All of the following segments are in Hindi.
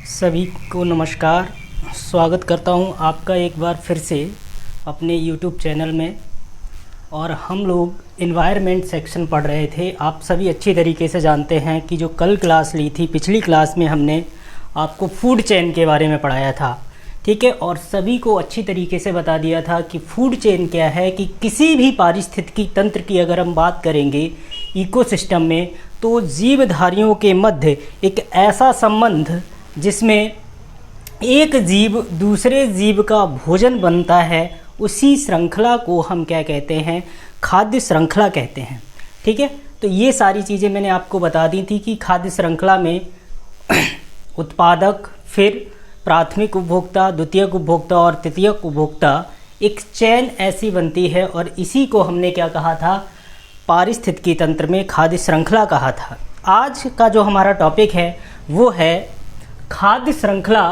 सभी को नमस्कार। स्वागत करता हूं आपका एक बार फिर से अपने YouTube चैनल में। और हम लोग एनवायरनमेंट सेक्शन पढ़ रहे थे। आप सभी अच्छी तरीके से जानते हैं कि जो कल क्लास ली थी, पिछली क्लास में हमने आपको फूड चेन के बारे में पढ़ाया था, ठीक है। और सभी को अच्छी तरीके से बता दिया था कि फूड चेन क्या है, कि किसी भी पारिस्थितिकी तंत्र की अगर हम बात करेंगे इकोसिस्टम में, तो जीवधारियों के मध्य एक ऐसा संबंध जिसमें एक जीव दूसरे जीव का भोजन बनता है, उसी श्रृंखला को हम क्या कहते हैं, खाद्य श्रृंखला कहते हैं, ठीक है। तो ये सारी चीज़ें मैंने आपको बता दी थी कि खाद्य श्रृंखला में उत्पादक, फिर प्राथमिक उपभोक्ता, द्वितीयक उपभोक्ता और तृतीयक उपभोक्ता, एक चैन ऐसी बनती है। और इसी को हमने क्या कहा था, पारिस्थितिकी तंत्र में खाद्य श्रृंखला कहा था। आज का जो हमारा टॉपिक है वो है खाद्य श्रृंखला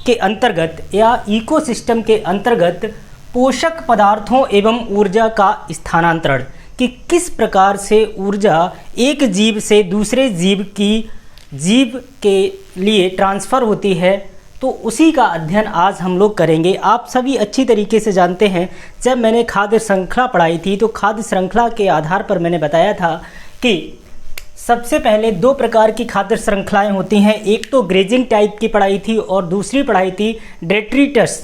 के अंतर्गत या इकोसिस्टम के अंतर्गत पोषक पदार्थों एवं ऊर्जा का स्थानांतरण, कि किस प्रकार से ऊर्जा एक जीव से दूसरे जीव के लिए ट्रांसफ़र होती है, तो उसी का अध्ययन आज हम लोग करेंगे। आप सभी अच्छी तरीके से जानते हैं, जब मैंने खाद्य श्रृंखला पढ़ाई थी तो खाद्य श्रृंखला के आधार पर मैंने बताया था कि सबसे पहले दो प्रकार की खाद्य श्रृंखलाएं होती हैं। एक तो ग्रेजिंग टाइप की पढ़ाई थी और दूसरी पढ़ाई थी डेट्रिटस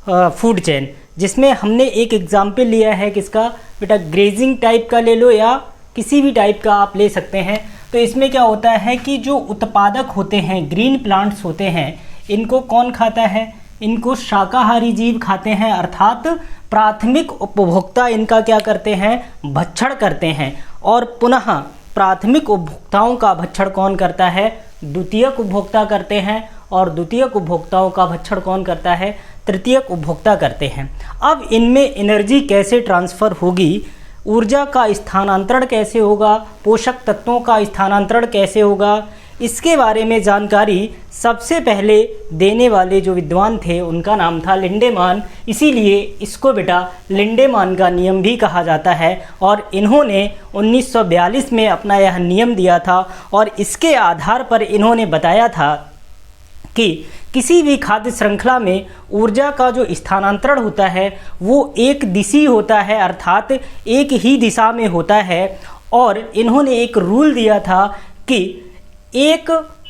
फूड चेन, जिसमें हमने एक एग्जाम्पल लिया है किसका बेटा, ग्रेजिंग टाइप का ले लो या किसी भी टाइप का आप ले सकते हैं। तो इसमें क्या होता है कि जो उत्पादक होते हैं, ग्रीन प्लांट्स होते हैं, इनको कौन खाता है, इनको शाकाहारी जीव खाते हैं, अर्थात प्राथमिक उपभोक्ता इनका क्या करते हैं, भक्षण करते हैं। और पुनः प्राथमिक उपभोक्ताओं का भक्षण कौन करता है, द्वितीयक उपभोक्ता करते हैं। और द्वितीयक उपभोक्ताओं का भक्षण कौन करता है, तृतीयक उपभोक्ता करते हैं। अब इनमें एनर्जी कैसे ट्रांसफ़र होगी, ऊर्जा का स्थानांतरण कैसे होगा, पोषक तत्वों का स्थानांतरण कैसे होगा, इसके बारे में जानकारी सबसे पहले देने वाले जो विद्वान थे उनका नाम था लिंडेमान। इसीलिए इसको बेटा लिंडेमान का नियम भी कहा जाता है। और इन्होंने 1942 में अपना यह नियम दिया था और इसके आधार पर इन्होंने बताया था कि किसी भी खाद्य श्रृंखला में ऊर्जा का जो स्थानांतरण होता है वो एक दिशी होता है, अर्थात एक ही दिशा में होता है। और इन्होंने एक रूल दिया था कि एक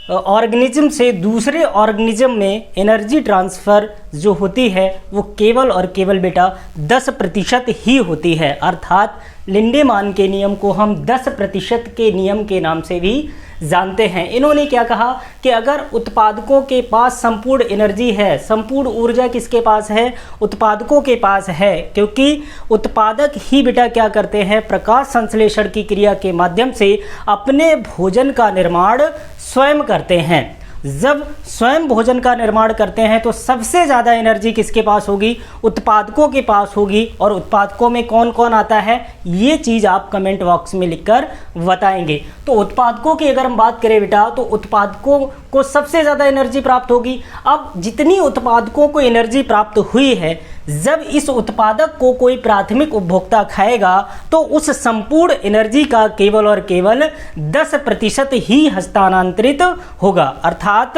ऑर्गेनिज्म से दूसरे ऑर्गेनिज्म में एनर्जी ट्रांसफ़र जो होती है वो केवल और केवल बेटा 10% ही होती है। अर्थात लिंडेमान के नियम को हम 10% के नियम के नाम से भी जानते हैं। इन्होंने क्या कहा कि अगर उत्पादकों के पास संपूर्ण एनर्जी है, संपूर्ण ऊर्जा किसके पास है, उत्पादकों के पास है, क्योंकि उत्पादक ही बेटा क्या करते हैं, प्रकाश संश्लेषण की क्रिया के माध्यम से अपने भोजन का निर्माण स्वयं करते हैं। जब स्वयं भोजन का निर्माण करते हैं तो सबसे ज़्यादा एनर्जी किसके पास होगी, उत्पादकों के पास होगी। और उत्पादकों में कौन कौन आता है, ये चीज़ आप कमेंट बॉक्स में लिखकर बताएंगे। तो उत्पादकों की अगर हम बात करें बेटा, तो उत्पादकों को सबसे ज़्यादा एनर्जी प्राप्त होगी। अब जितनी उत्पादकों को एनर्जी प्राप्त हुई है, जब इस उत्पादक को कोई प्राथमिक उपभोक्ता खाएगा तो उस संपूर्ण एनर्जी का केवल और केवल 10% ही हस्तांतरित होगा। अर्थात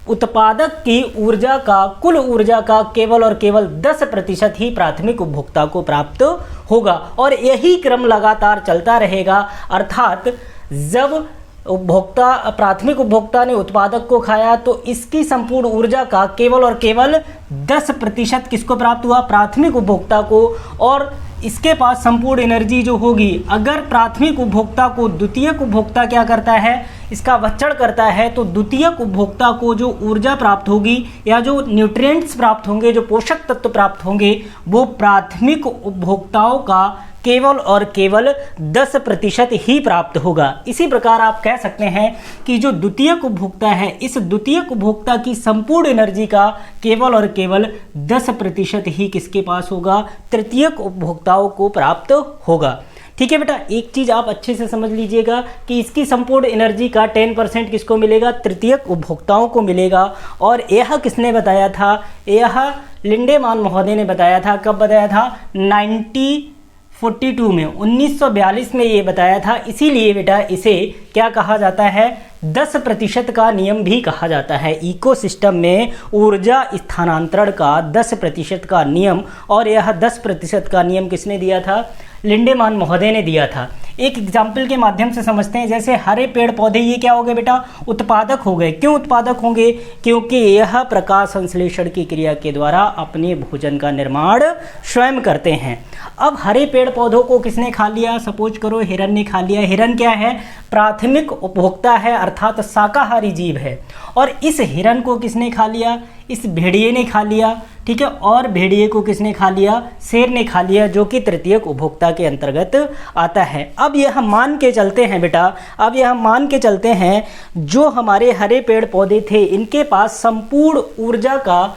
उत्पादक की ऊर्जा का, कुल ऊर्जा का केवल और केवल 10% ही प्राथमिक उपभोक्ता को प्राप्त होगा। और यही क्रम लगातार चलता रहेगा। अर्थात जब प्राथमिक उपभोक्ता ने उत्पादक को खाया तो इसकी संपूर्ण ऊर्जा का केवल और केवल 10% किसको प्राप्त हुआ, प्राथमिक उपभोक्ता को। और इसके पास संपूर्ण एनर्जी जो होगी, अगर प्राथमिक उपभोक्ता को द्वितीयक उपभोक्ता क्या करता है, इसका भक्षण करता है, तो द्वितीयक उपभोक्ता को जो ऊर्जा प्राप्त होगी या जो न्यूट्रिएंट्स प्राप्त होंगे, जो पोषक तत्व प्राप्त होंगे, वो प्राथमिक उपभोक्ताओं का केवल और केवल 10% ही प्राप्त होगा। इसी प्रकार आप कह सकते हैं कि जो द्वितीयक उपभोक्ता है, इस द्वितीयक उपभोक्ता की संपूर्ण एनर्जी का केवल और केवल 10% ही किसके पास होगा, तृतीयक उपभोक्ताओं को प्राप्त होगा। ठीक है बेटा, एक चीज़ आप अच्छे से समझ लीजिएगा कि इसकी संपूर्ण एनर्जी का 10% किसको मिलेगा, तृतीयक उपभोक्ताओं को मिलेगा। और यह किसने बताया था, यह लिंडेमान महोदय ने बताया था। कब बताया था, 1942 में 1942 में ये बताया था। इसीलिए बेटा इसे क्या कहा जाता है, 10% का नियम भी कहा जाता है। इकोसिस्टम में ऊर्जा स्थानांतरण का 10% का नियम, और यह 10% का नियम किसने दिया था? लिंडेमान महोदय ने दिया था। एक एग्जाम्पल के माध्यम से समझते हैं। जैसे हरे पेड़ पौधे, ये क्या हो गए बेटा? उत्पादक हो गए। क्यों उत्पादक होंगे? क्योंकि यह प्रकाश संश्लेषण की क्रिया के द्वारा अपने भोजन का निर्माण स्वयं करते हैं। अब हरे पेड़ पौधों को किसने खा लिया? सपोज करो हिरन ने खा लिया। हिरन क्या है? प्राथमिक उपभोक्ता है, अर्थात शाकाहारी जीव है। और इस हिरन को किसने खा लिया? इस भेड़िए ने खा लिया, ठीक है। और भेड़िए को किसने खा लिया? शेर ने खा लिया, जो कि तृतीयक उपभोक्ता के अंतर्गत आता है। अब यह मान के चलते हैं बेटा, अब यह मान के चलते हैं जो हमारे हरे पेड़ पौधे थे, इनके पास संपूर्ण ऊर्जा का,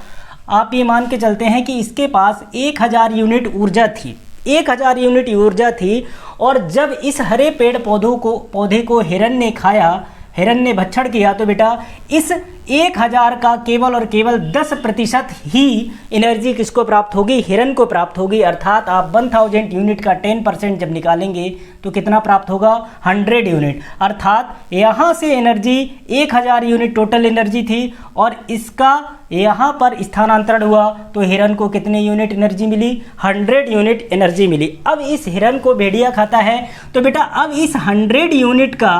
आप ये मान के चलते हैं कि इसके पास 1000 यूनिट ऊर्जा थी, 1000 यूनिट ऊर्जा थी। और जब इस हरे पेड़ पौधे को हिरन ने खाया, हिरन ने भक्षण किया, तो बेटा इस 1000 का केवल और केवल 10% ही एनर्जी किसको प्राप्त होगी? हिरन को प्राप्त होगी। अर्थात आप 1000 यूनिट का 10% जब निकालेंगे तो कितना प्राप्त होगा? 100 यूनिट। अर्थात यहाँ से एनर्जी 1000 यूनिट टोटल एनर्जी थी, और इसका यहाँ पर स्थानांतरण हुआ तो हिरन को कितने यूनिट एनर्जी मिली? 100 यूनिट एनर्जी मिली। अब इस हिरन को भेड़िया खाता है, तो बेटा अब इस 100 यूनिट का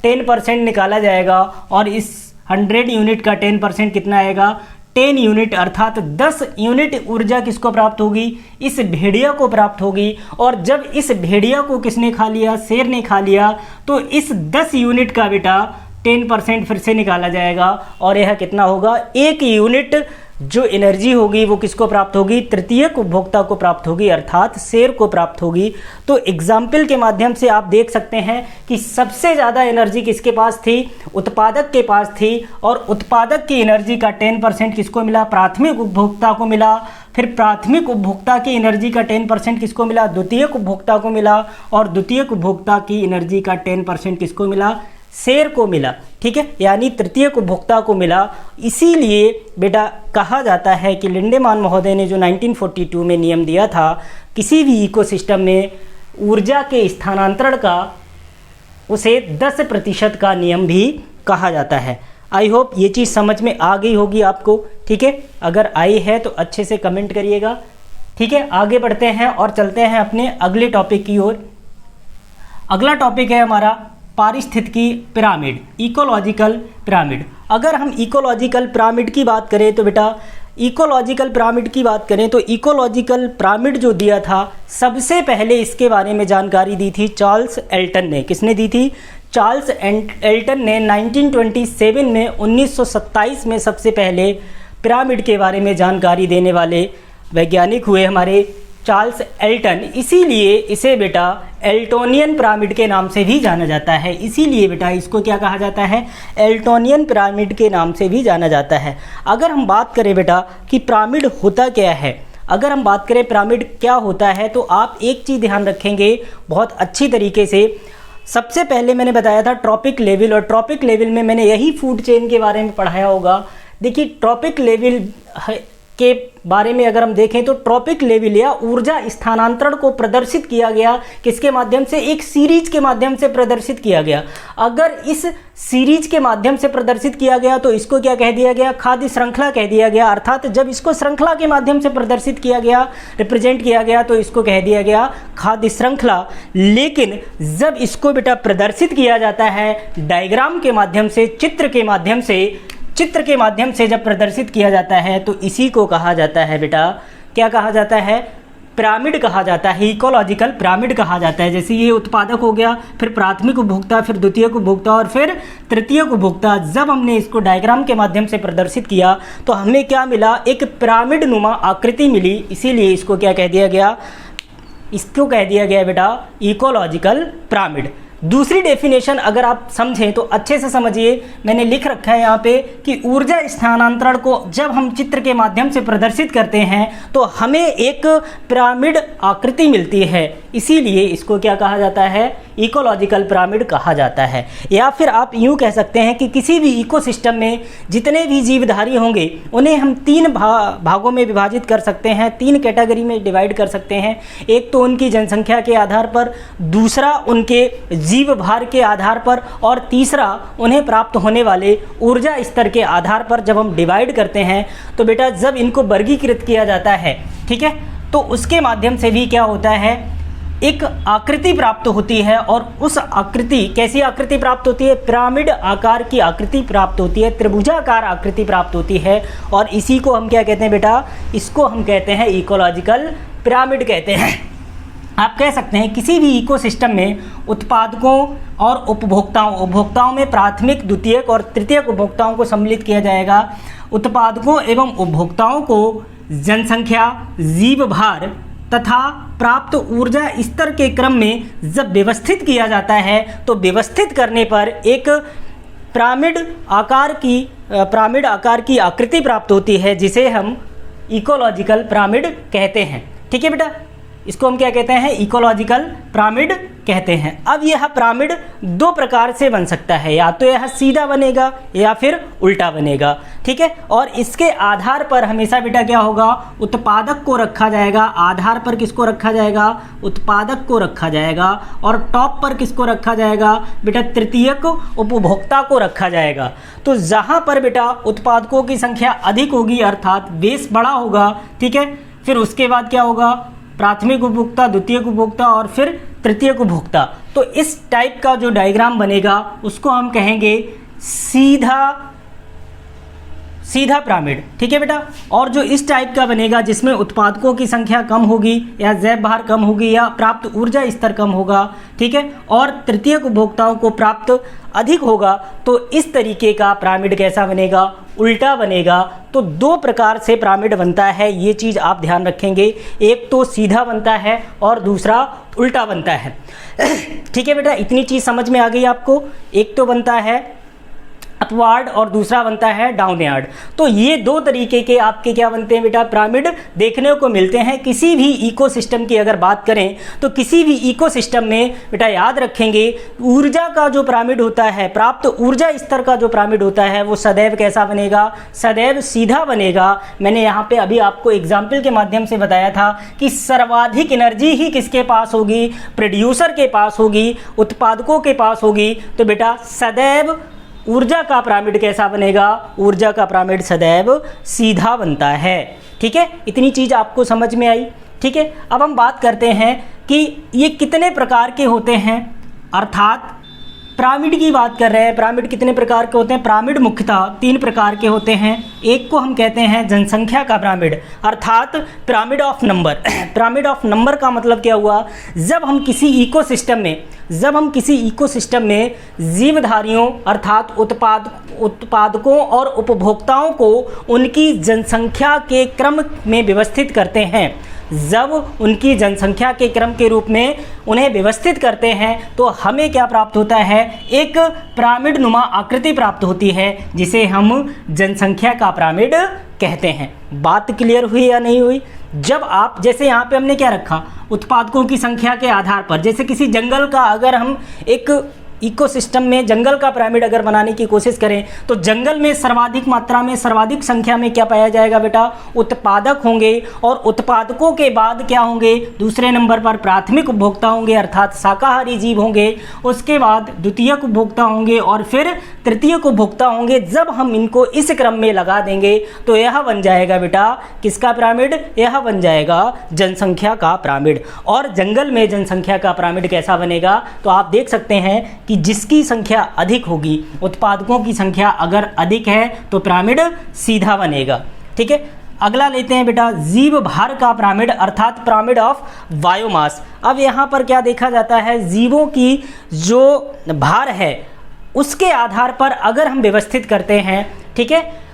10% निकाला जाएगा, और इस 100 यूनिट का 10% कितना आएगा? 10 यूनिट। अर्थात 10 यूनिट ऊर्जा किसको प्राप्त होगी? इस भेड़िया को प्राप्त होगी। और जब इस भेड़िया को किसने खा लिया? शेर ने खा लिया। तो इस 10 यूनिट का बेटा 10% फिर से निकाला जाएगा, और यह कितना होगा? 1 यूनिट जो एनर्जी होगी वो किसको प्राप्त होगी? तृतीयक उपभोक्ता को प्राप्त होगी, अर्थात शेर को प्राप्त होगी। तो एग्जाम्पल के माध्यम से आप देख सकते हैं कि सबसे ज़्यादा एनर्जी किसके पास थी? उत्पादक के पास थी। और उत्पादक की एनर्जी का 10% किसको मिला? प्राथमिक उपभोक्ता को मिला। फिर प्राथमिक उपभोक्ता की एनर्जी का 10% किसको मिला? द्वितीयक उपभोक्ता को मिला। और द्वितीयक उपभोक्ता की एनर्जी का 10% किसको मिला? शेर को मिला, ठीक है, यानी तृतीयक उपभोक्ता को मिला। इसीलिए बेटा कहा जाता है कि लिंडेमान महोदय ने जो 1942 में नियम दिया था, किसी भी इकोसिस्टम में ऊर्जा के स्थानांतरण का, उसे 10% का नियम भी कहा जाता है। आई होप ये चीज़ समझ में आ गई होगी आपको, ठीक है। अगर आई है तो अच्छे से कमेंट करिएगा, ठीक है। आगे बढ़ते हैं और चलते हैं अपने अगले टॉपिक की ओर। अगला टॉपिक है हमारा पारिस्थितिकी पिरामिड, इकोलॉजिकल पिरामिड। अगर हम इकोलॉजिकल पिरामिड की बात करें तो बेटा इकोलॉजिकल पिरामिड की बात करें तो इकोलॉजिकल पिरामिड जो दिया था, सबसे पहले इसके बारे में जानकारी दी थी चार्ल्स एल्टन ने। किसने दी थी? चार्ल्स एल्टन ने 1927 में 1927 में सबसे पहले पिरामिड के बारे में जानकारी देने वाले वैज्ञानिक हुए हमारे चार्ल्स एल्टन। इसीलिए इसे बेटा एल्टोनियन पिरामिड के नाम से भी जाना जाता है। इसीलिए बेटा इसको क्या कहा जाता है? एल्टोनियन पिरामिड के नाम से भी जाना जाता है। अगर हम बात करें बेटा कि पिरामिड होता क्या है, अगर हम बात करें पिरामिड क्या होता है, तो आप एक चीज़ ध्यान रखेंगे बहुत अच्छी तरीके से। सबसे पहले मैंने बताया था ट्रॉपिक लेवल, और ट्रॉपिक लेवल में मैंने यही फूड चेन के बारे में पढ़ाया होगा। देखिए ट्रॉपिक लेवल के बारे में अगर हम देखें तो ट्रॉपिक लेवल या ऊर्जा स्थानांतरण को प्रदर्शित किया गया किसके माध्यम से? एक सीरीज के माध्यम से प्रदर्शित किया गया। अगर इस सीरीज के माध्यम से प्रदर्शित किया गया तो इसको क्या कह दिया गया? खाद्य श्रृंखला कह दिया गया। अर्थात जब इसको श्रृंखला के माध्यम से प्रदर्शित किया गया, रिप्रेजेंट किया गया, तो इसको कह दिया गया खाद्य श्रृंखला। लेकिन जब इसको बेटा प्रदर्शित किया जाता है डायग्राम के माध्यम से, चित्र के माध्यम से जब प्रदर्शित किया जाता है, तो इसी को कहा जाता है बेटा, क्या कहा जाता है? पिरामिड कहा जाता है, इकोलॉजिकल पिरामिड कहा जाता है। जैसे ये उत्पादक हो गया, फिर प्राथमिक उपभोक्ता, फिर द्वितीयक उपभोक्ता और फिर तृतीयक उपभोक्ता। जब हमने इसको डायग्राम के माध्यम से प्रदर्शित किया तो हमें क्या मिला? एक पिरामिड नुमा आकृति मिली। इसीलिए इसको क्या कह दिया गया? इसको कह दिया गया बेटा इकोलॉजिकल पिरामिड। दूसरी डेफिनेशन अगर आप समझें तो अच्छे से समझिए, मैंने लिख रखा है यहाँ पे कि ऊर्जा स्थानांतरण को जब हम चित्र के माध्यम से प्रदर्शित करते हैं तो हमें एक पिरामिड आकृति मिलती है। इसीलिए इसको क्या कहा जाता है? इकोलॉजिकल पिरामिड कहा जाता है। या फिर आप यूँ कह सकते हैं कि किसी भी इकोसिस्टम में जितने भी जीवधारी होंगे उन्हें हम 3 भागों में विभाजित कर सकते हैं, 3 कैटेगरी में डिवाइड कर सकते हैं। एक तो उनकी जनसंख्या के आधार पर, दूसरा उनके जीव भार के आधार पर, और तीसरा उन्हें प्राप्त होने वाले ऊर्जा स्तर के आधार पर जब हम डिवाइड करते हैं तो बेटा जब इनको वर्गीकृत किया जाता है, ठीक है, तो उसके माध्यम से भी क्या होता है, एक आकृति प्राप्त होती है। और उस आकृति, कैसी आकृति प्राप्त होती है, पिरामिड आकार की आकृति प्राप्त होती है, त्रिभुजाकार आकृति प्राप्त होती है। और इसी को हम क्या कहते हैं बेटा, इसको हम कहते हैं इकोलॉजिकल पिरामिड कहते हैं। आप कह सकते हैं किसी भी इकोसिस्टम में उत्पादकों और उपभोक्ताओं में प्राथमिक, द्वितीयक और तृतीयक उपभोक्ताओं को सम्मिलित किया जाएगा। उत्पादकों एवं उपभोक्ताओं को जनसंख्या, जीव भार तथा प्राप्त ऊर्जा स्तर के क्रम में जब व्यवस्थित किया जाता है तो व्यवस्थित करने पर एक पिरामिड आकार की आकृति प्राप्त होती है, जिसे हम इकोलॉजिकल पिरामिड कहते हैं। ठीक है बेटा, इसको हम क्या कहते हैं, इकोलॉजिकल पिरामिड कहते हैं। अब यह पिरामिड दो प्रकार से बन सकता है, या तो यह सीधा बनेगा या फिर उल्टा बनेगा। ठीक है, और इसके आधार पर हमेशा बेटा क्या होगा, उत्पादक को रखा जाएगा। आधार पर किसको रखा जाएगा, उत्पादक को रखा जाएगा। और टॉप पर किसको रखा जाएगा बेटा, तृतीयक उपभोक्ता को रखा जाएगा। तो जहाँ पर बेटा उत्पादकों की संख्या अधिक होगी, अर्थात बेस बड़ा होगा, ठीक है, फिर उसके बाद क्या होगा, प्राथमिक उपभोक्ता, द्वितीयक उपभोक्ता और फिर तृतीयक उपभोक्ता। तो इस टाइप का जो डायग्राम बनेगा उसको हम कहेंगे सीधा पिरामिड। ठीक है बेटा, और जो इस टाइप का बनेगा जिसमें उत्पादकों की संख्या कम होगी या जैव भार कम होगी या प्राप्त ऊर्जा स्तर कम होगा, ठीक है, और तृतीयक उपभोक्ताओं को प्राप्त अधिक होगा, तो इस तरीके का पिरामिड कैसा बनेगा, उल्टा बनेगा। तो दो प्रकार से पिरामिड बनता है, ये चीज़ आप ध्यान रखेंगे। एक तो सीधा बनता है और दूसरा उल्टा बनता है। ठीक है बेटा, इतनी चीज़ समझ में आ गई आपको। एक तो बनता है अपवार्ड और दूसरा बनता है डाउनयार्ड। तो ये दो तरीके के आपके क्या बनते हैं बेटा, पिरामिड देखने को मिलते हैं। किसी भी इकोसिस्टम की अगर बात करें तो किसी भी इकोसिस्टम में बेटा याद रखेंगे, ऊर्जा का जो पिरामिड होता है, प्राप्त ऊर्जा स्तर का जो पिरामिड होता है, वो सदैव कैसा बनेगा, सदैव सीधा बनेगा। मैंने यहाँ पे अभी आपको एग्जाम्पल के माध्यम से बताया था कि सर्वाधिक एनर्जी ही किसके पास होगी, प्रोड्यूसर के पास होगी, उत्पादकों के पास होगी। तो बेटा सदैव ऊर्जा का पिरामिड कैसा बनेगा, ऊर्जा का पिरामिड सदैव सीधा बनता है। ठीक है, इतनी चीज़ आपको समझ में आई। ठीक है, अब हम बात करते हैं कि ये कितने प्रकार के होते हैं, अर्थात पिरामिड की बात कर रहे हैं। पिरामिड कितने प्रकार के होते हैं, पिरामिड मुख्यतः तीन प्रकार के होते हैं। एक को हम कहते हैं जनसंख्या का पिरामिड, अर्थात pyramid of number. Pyramid of number का मतलब क्या हुआ, जब हम किसी इकोसिस्टम में जीवधारियों अर्थात उत्पादकों और उपभोक्ताओं को उनकी जनसंख्या के क्रम में व्यवस्थित करते हैं, जब उनकी जनसंख्या के क्रम के रूप में उन्हें व्यवस्थित करते हैं तो हमें क्या प्राप्त होता है, एक पिरामिड नुमा आकृति प्राप्त होती है, जिसे हम जनसंख्या का पिरामिड कहते हैं। बात क्लियर हुई या नहीं हुई? जब आप, जैसे यहाँ पे हमने क्या रखा, उत्पादकों की संख्या के आधार पर, जैसे किसी जंगल का अगर हम एक इकोसिस्टम में जंगल का पिरामिड अगर बनाने की कोशिश करें तो जंगल में सर्वाधिक मात्रा में, सर्वाधिक संख्या में क्या पाया जाएगा बेटा, उत्पादक होंगे। और उत्पादकों के बाद क्या होंगे, दूसरे नंबर पर प्राथमिक उपभोक्ता होंगे अर्थात शाकाहारी जीव होंगे। उसके बाद द्वितीयक उपभोक्ता होंगे और फिर तृतीयक उपभोक्ता होंगे। जब हम इनको इस क्रम में लगा देंगे तो यह बन जाएगा बेटा किसका पिरामिड, यह बन जाएगा जनसंख्या का पिरामिड। और जंगल में जनसंख्या का पिरामिड कैसा बनेगा, तो आप देख सकते हैं कि जिसकी संख्या अधिक होगी, उत्पादकों की संख्या अगर अधिक है तो पिरामिड सीधा बनेगा। ठीक है, अगला लेते हैं बेटा जीव भार का पिरामिड अर्थात पिरामिड ऑफ बायोमास। अब यहाँ पर क्या देखा जाता है, जीवों की जो भार है उसके आधार पर अगर हम व्यवस्थित करते हैं, ठीक है,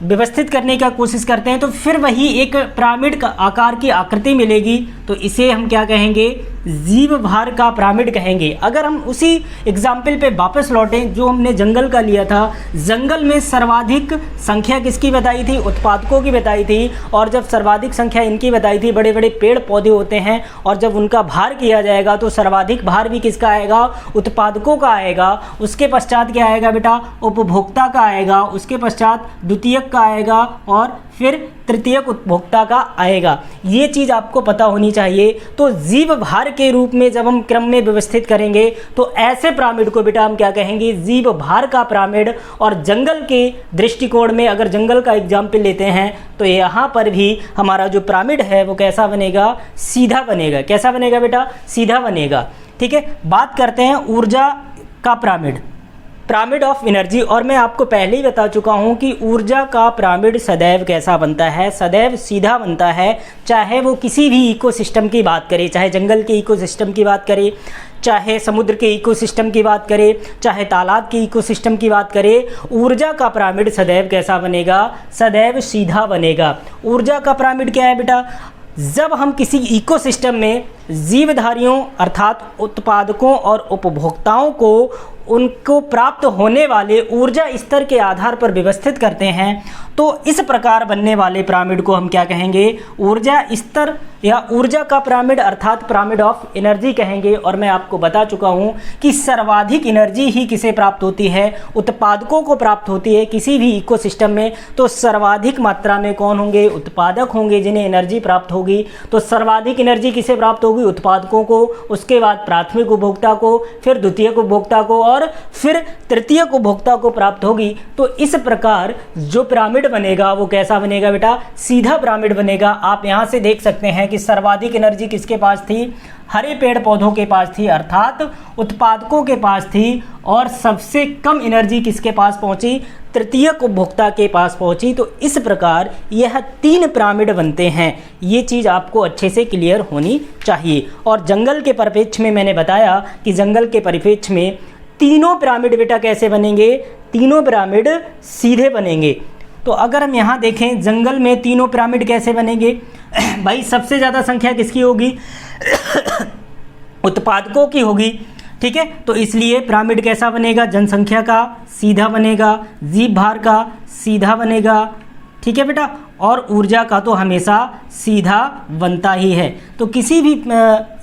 व्यवस्थित करने का कोशिश करते हैं तो फिर वही एक पिरामिड का आकार की आकृति मिलेगी। तो इसे हम क्या कहेंगे, जीव भार का पिरामिड कहेंगे। अगर हम उसी एग्जाम्पल पे वापस लौटें जो हमने जंगल का लिया था, जंगल में सर्वाधिक संख्या किसकी बताई थी, उत्पादकों की बताई थी। और जब सर्वाधिक संख्या इनकी बताई थी, बड़े बड़े पेड़ पौधे होते हैं, और जब उनका भार किया जाएगा तो सर्वाधिक भार भी किसका आएगा, उत्पादकों का आएगा। उसके पश्चात क्या आएगा बेटा, उपभोक्ता का आएगा। उसके पश्चात द्वितीयक का आएगा और फिर तृतीयक उपभोक्ता का आएगा। ये चीज़ आपको पता होनी चाहिए। तो जीव भार के रूप में जब हम क्रम में व्यवस्थित करेंगे तो ऐसे पिरामिड को बेटा हम क्या कहेंगे, जीव भार का पिरामिड। और जंगल के दृष्टिकोण में अगर जंगल का एग्जाम्पल लेते हैं तो यहाँ पर भी हमारा जो पिरामिड है वो कैसा बनेगा, सीधा बनेगा। कैसा बनेगा बेटा, सीधा बनेगा। ठीक है, बात करते हैं ऊर्जा का पिरामिड, पिरामिड ऑफ एनर्जी। और मैं आपको पहले ही बता चुका हूं कि ऊर्जा का पिरामिड सदैव कैसा बनता है, सदैव सीधा बनता है। चाहे वो किसी भी इकोसिस्टम की बात करें, चाहे जंगल के इकोसिस्टम की बात करें, चाहे समुद्र के इकोसिस्टम की बात करें, चाहे तालाब के इकोसिस्टम की बात करें, ऊर्जा का पिरामिड सदैव कैसा बनेगा, सदैव सीधा बनेगा। ऊर्जा का पिरामिड क्या है बेटा, जब हम किसी इकोसिस्टम में जीवधारियों अर्थात उत्पादकों और उपभोक्ताओं को उनको प्राप्त होने वाले ऊर्जा स्तर के आधार पर व्यवस्थित करते हैं तो इस प्रकार बनने वाले पिरामिड को हम क्या कहेंगे, ऊर्जा स्तर या ऊर्जा का पिरामिड अर्थात पिरामिड ऑफ एनर्जी कहेंगे। और मैं आपको बता चुका हूं कि सर्वाधिक एनर्जी ही किसे प्राप्त होती है, उत्पादकों को प्राप्त होती है किसी भी इकोसिस्टम में। तो सर्वाधिक मात्रा में कौन होंगे, उत्पादक होंगे जिन्हें एनर्जी प्राप्त होगी। तो सर्वाधिक एनर्जी किसे प्राप्त होगी, उत्पादकों को, उसके बाद प्राथमिक उपभोक्ता को, फिर द्वितीयक उपभोक्ता को और फिर तृतीयक उपभोक्ता को प्राप्त होगी। तो इस प्रकार जो पिरामिड बनेगा वो कैसा बनेगा बेटा, सीधा पिरामिड बनेगा। आप यहां से देख सकते हैं कि सर्वाधिक एनर्जी किसके पास थी, हरे पेड़ पौधों के पास थी अर्थात उत्पादकों के पास थी। और सबसे कम एनर्जी किसके पास पहुंची, तृतीयक उपभोक्ता के पास पहुंची। तो इस प्रकार यह 3 पिरामिड बनते हैं। ये चीज़ आपको अच्छे से क्लियर होनी चाहिए। और जंगल के परिप्रेक्ष्य में मैंने बताया कि जंगल के परिप्रेक्ष्य में तीनों पिरामिड बेटा कैसे बनेंगे, तीनों पिरामिड सीधे बनेंगे। तो अगर हम यहाँ देखें जंगल में तीनों पिरामिड कैसे बनेंगे, भाई सबसे ज़्यादा संख्या किसकी होगी उत्पादकों की होगी। ठीक है, तो इसलिए पिरामिड कैसा बनेगा, जनसंख्या का सीधा बनेगा, जीव भार का सीधा बनेगा। ठीक है बेटा, और ऊर्जा का तो हमेशा सीधा बनता ही है। तो किसी भी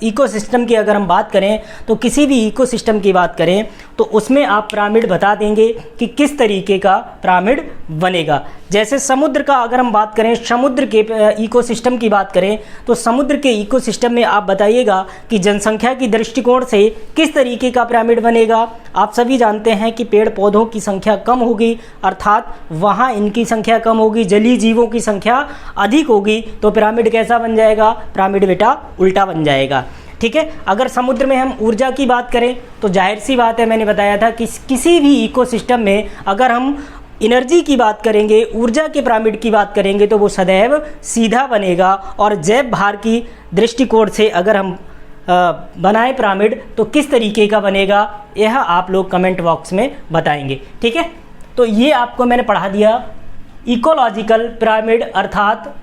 इकोसिस्टम की अगर हम बात करें तो किसी भी इकोसिस्टम की बात करें तो उसमें आप पिरामिड बता देंगे कि किस तरीके का पिरामिड बनेगा। जैसे समुद्र का अगर हम बात करें, समुद्र के इकोसिस्टम की बात करें तो समुद्र के इकोसिस्टम में आप बताइएगा कि जनसंख्या की दृष्टिकोण से किस तरीके का पिरामिड बनेगा। आप सभी जानते हैं कि पेड़ पौधों की संख्या कम होगी अर्थात वहाँ इनकी संख्या कम होगी, जलीय जीवों की संख्या अधिक होगी। तो पिरामिड कैसा बन जाएगा, पिरामिड बेटा उल्टा बन जाएगा। ठीक है, अगर समुद्र में हम ऊर्जा की बात करें तो जाहिर सी बात है, मैंने बताया था कि किसी भी इकोसिस्टम में अगर हम एनर्जी की बात करेंगे, ऊर्जा के पिरामिड की बात करेंगे तो वो सदैव सीधा बनेगा। और जैव भार की दृष्टिकोण से अगर हम बनाए पिरामिड तो किस तरीके का बनेगा, यह आप लोग कमेंट बॉक्स में बताएंगे। ठीक है, तो ये आपको मैंने पढ़ा दिया इकोलॉजिकल पिरामिड अर्थात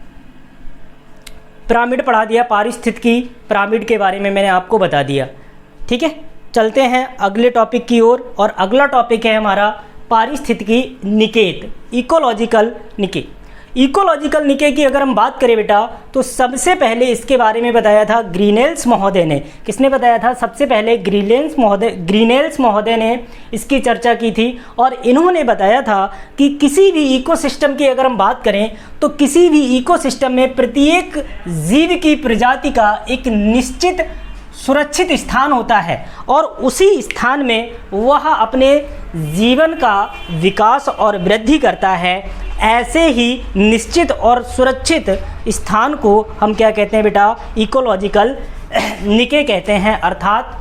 पिरामिड पढ़ा दिया, पारिस्थितिकी पिरामिड के बारे में मैंने आपको बता दिया। ठीक है, चलते हैं अगले टॉपिक की ओर। और अगला टॉपिक है हमारा पारिस्थितिकी निकेत, इकोलॉजिकल निके। इकोलॉजिकल निके की अगर हम बात करें बेटा तो सबसे पहले इसके बारे में बताया था ग्रीनेल्स महोदय ने। किसने बताया था, सबसे पहले ग्रीनेल्स महोदय ने इसकी चर्चा की थी। और इन्होंने बताया था कि किसी भी इकोसिस्टम की अगर हम बात करें तो किसी भी इकोसिस्टम में प्रत्येक जीव की प्रजाति का एक निश्चित सुरक्षित स्थान होता है और उसी स्थान में वह अपने जीवन का विकास और वृद्धि करता है। ऐसे ही निश्चित और सुरक्षित स्थान को हम क्या कहते हैं बेटा, इकोलॉजिकल निके कहते हैं अर्थात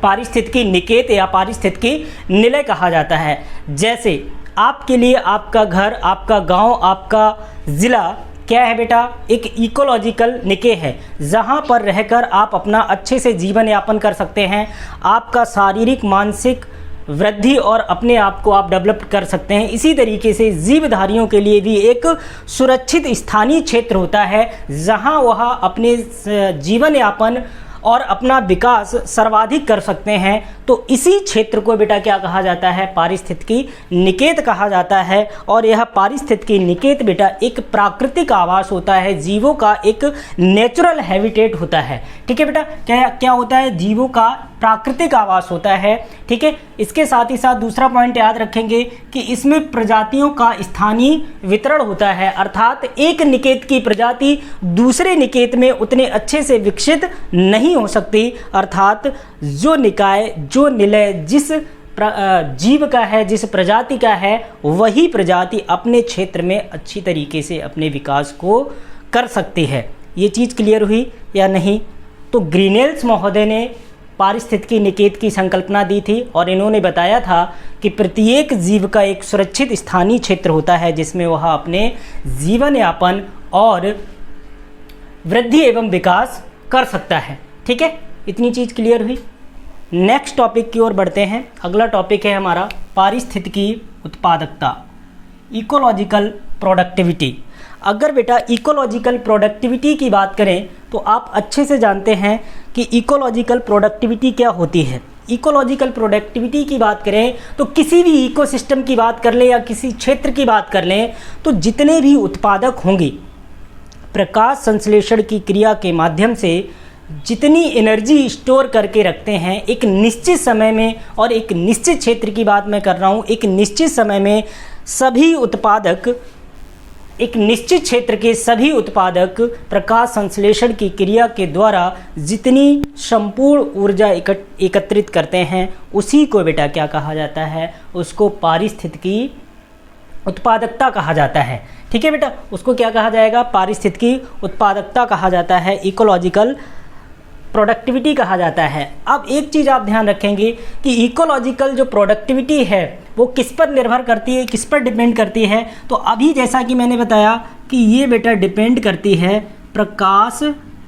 पारिस्थितिकी निकेत या पारिस्थितिकी निलय कहा जाता है। जैसे आपके लिए आपका घर, आपका गांव, आपका ज़िला क्या है बेटा, एक इकोलॉजिकल निके है जहां पर रहकर आप अपना अच्छे से जीवन यापन कर सकते हैं। आपका शारीरिक मानसिक वृद्धि और अपने आप को आप डेवलप कर सकते हैं। इसी तरीके से जीवधारियों के लिए भी एक सुरक्षित स्थानीय क्षेत्र होता है जहां वह अपने जीवन यापन और अपना विकास सर्वाधिक कर सकते हैं। तो इसी क्षेत्र को बेटा क्या कहा जाता है, पारिस्थितिकी निकेत कहा जाता है। और यह पारिस्थितिकी निकेत बेटा एक प्राकृतिक आवास होता है, जीवों का एक नेचुरल हैबिटेट होता है। ठीक है बेटा, क्या क्या होता है, जीवों का प्राकृतिक आवास होता है। ठीक है, इसके साथ ही साथ दूसरा पॉइंट याद रखेंगे कि इसमें प्रजातियों का स्थानीय वितरण होता है, अर्थात एक निकेत की प्रजाति दूसरे निकेत में उतने अच्छे से विकसित नहीं हो सकती, अर्थात जो निकाय जो निलय जिस जीव का है, जिस प्रजाति का है, वही प्रजाति अपने क्षेत्र में अच्छी तरीके से अपने विकास को कर सकती है। ये चीज़ क्लियर हुई या नहीं? तो ग्रीनेल्स महोदय ने पारिस्थितिकी निकेत की संकल्पना दी थी और इन्होंने बताया था कि प्रत्येक जीव का एक सुरक्षित स्थानीय क्षेत्र होता है जिसमें वह अपने जीवन यापन और वृद्धि एवं विकास कर सकता है। ठीक है, इतनी चीज़ क्लियर हुई। नेक्स्ट टॉपिक की ओर बढ़ते हैं। अगला टॉपिक है हमारा पारिस्थितिकी उत्पादकता, इकोलॉजिकल प्रोडक्टिविटी। अगर बेटा इकोलॉजिकल प्रोडक्टिविटी की बात करें तो आप अच्छे से जानते हैं कि इकोलॉजिकल प्रोडक्टिविटी क्या होती है। इकोलॉजिकल प्रोडक्टिविटी की बात करें तो किसी भी इकोसिस्टम की बात कर लें या किसी क्षेत्र की बात कर लें तो जितने भी उत्पादक होंगे, प्रकाश संश्लेषण की क्रिया के माध्यम से जितनी एनर्जी स्टोर करके रखते हैं एक निश्चित समय में, और एक निश्चित क्षेत्र की बात मैं कर रहा हूँ, एक निश्चित समय में सभी उत्पादक, एक निश्चित क्षेत्र के सभी उत्पादक प्रकाश संश्लेषण की क्रिया के द्वारा जितनी संपूर्ण ऊर्जा एकत्रित करते हैं उसी को बेटा क्या कहा जाता है, उसको पारिस्थितिकी उत्पादकता कहा जाता है। ठीक है बेटा, उसको क्या कहा जाएगा, पारिस्थितिकी उत्पादकता कहा जाता है, इकोलॉजिकल प्रोडक्टिविटी कहा जाता है। अब एक चीज़ आप ध्यान रखेंगे कि इकोलॉजिकल जो प्रोडक्टिविटी है वो किस पर निर्भर करती है, किस पर डिपेंड करती है। तो अभी जैसा कि मैंने बताया कि ये बेटा डिपेंड करती है प्रकाश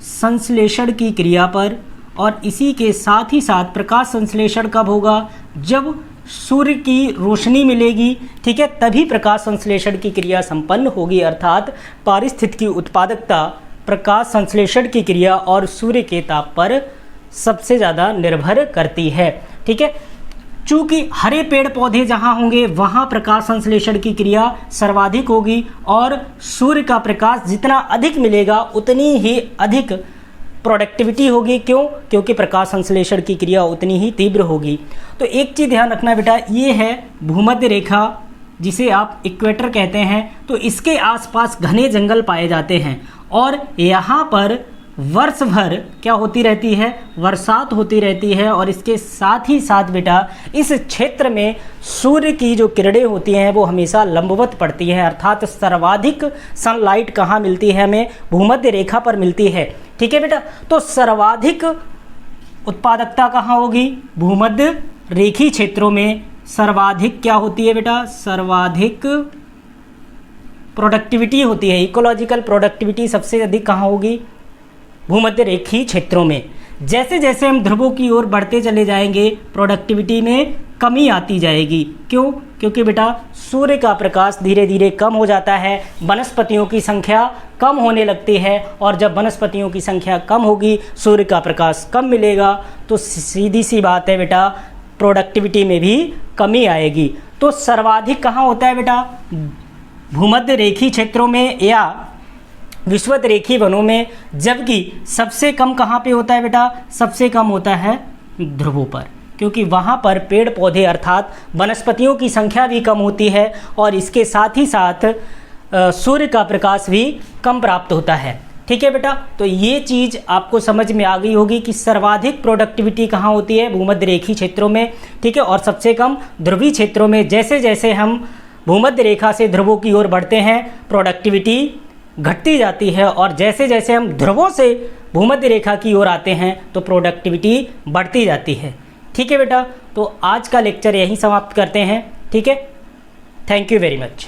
संश्लेषण की क्रिया पर, और इसी के साथ ही साथ प्रकाश संश्लेषण कब होगा, जब सूर्य की रोशनी मिलेगी। ठीक है, तभी प्रकाश संश्लेषण की क्रिया संपन्न होगी, अर्थात पारिस्थितिकी उत्पादकता प्रकाश संश्लेषण की क्रिया और सूर्य के ताप पर सबसे ज़्यादा निर्भर करती है। ठीक है, चूँकि हरे पेड़ पौधे जहाँ होंगे वहाँ प्रकाश संश्लेषण की क्रिया सर्वाधिक होगी, और सूर्य का प्रकाश जितना अधिक मिलेगा उतनी ही अधिक प्रोडक्टिविटी होगी। क्यों? क्योंकि प्रकाश संश्लेषण की क्रिया उतनी ही तीव्र होगी। तो एक चीज़ ध्यान रखना बेटा, ये है भूमध्य रेखा जिसे आप इक्वेटर कहते हैं, तो इसके आसपास घने जंगल पाए जाते हैं और यहाँ पर वर्ष भर क्या होती रहती है, बरसात होती रहती है। और इसके साथ ही साथ बेटा इस क्षेत्र में सूर्य की जो किरणें होती हैं वो हमेशा लंबवत पड़ती हैं, अर्थात सर्वाधिक सनलाइट कहाँ मिलती है, हमें भूमध्य रेखा पर मिलती है। ठीक है बेटा, तो सर्वाधिक उत्पादकता कहाँ होगी, भूमध्य रेखीय क्षेत्रों में सर्वाधिक क्या होती है बेटा, सर्वाधिक प्रोडक्टिविटी होती है। इकोलॉजिकल प्रोडक्टिविटी सबसे अधिक कहाँ होगी, भूमध्य रेखीय क्षेत्रों में। जैसे जैसे हम ध्रुवों की ओर बढ़ते चले जाएंगे प्रोडक्टिविटी में कमी आती जाएगी। क्यों? क्योंकि बेटा सूर्य का प्रकाश धीरे धीरे कम हो जाता है, वनस्पतियों की संख्या कम होने लगती है, और जब वनस्पतियों की संख्या कम होगी, सूर्य का प्रकाश कम मिलेगा, तो सीधी सी बात है बेटा प्रोडक्टिविटी में भी कमी आएगी। तो सर्वाधिक कहाँ होता है बेटा, भूमध्य रेखीय क्षेत्रों में या विषुवत रेखीय वनों में, जबकि सबसे कम कहाँ पे होता है बेटा, सबसे कम होता है ध्रुवों पर, क्योंकि वहाँ पर पेड़ पौधे अर्थात वनस्पतियों की संख्या भी कम होती है और इसके साथ ही साथ सूर्य का प्रकाश भी कम प्राप्त होता है। ठीक है बेटा, तो ये चीज़ आपको समझ में आ गई होगी कि सर्वाधिक प्रोडक्टिविटी कहाँ होती है, भूमध्य रेखीय क्षेत्रों में। ठीक है, और सबसे कम ध्रुवीय क्षेत्रों में। जैसे जैसे हम भूमध्य रेखा से ध्रुवों की ओर बढ़ते हैं प्रोडक्टिविटी घटती जाती है, और जैसे जैसे हम ध्रुवों से भूमध्य रेखा की ओर आते हैं तो प्रोडक्टिविटी बढ़ती जाती है। ठीक है बेटा, तो आज का लेक्चर यहीं समाप्त करते हैं। ठीक है, थैंक यू वेरी मच।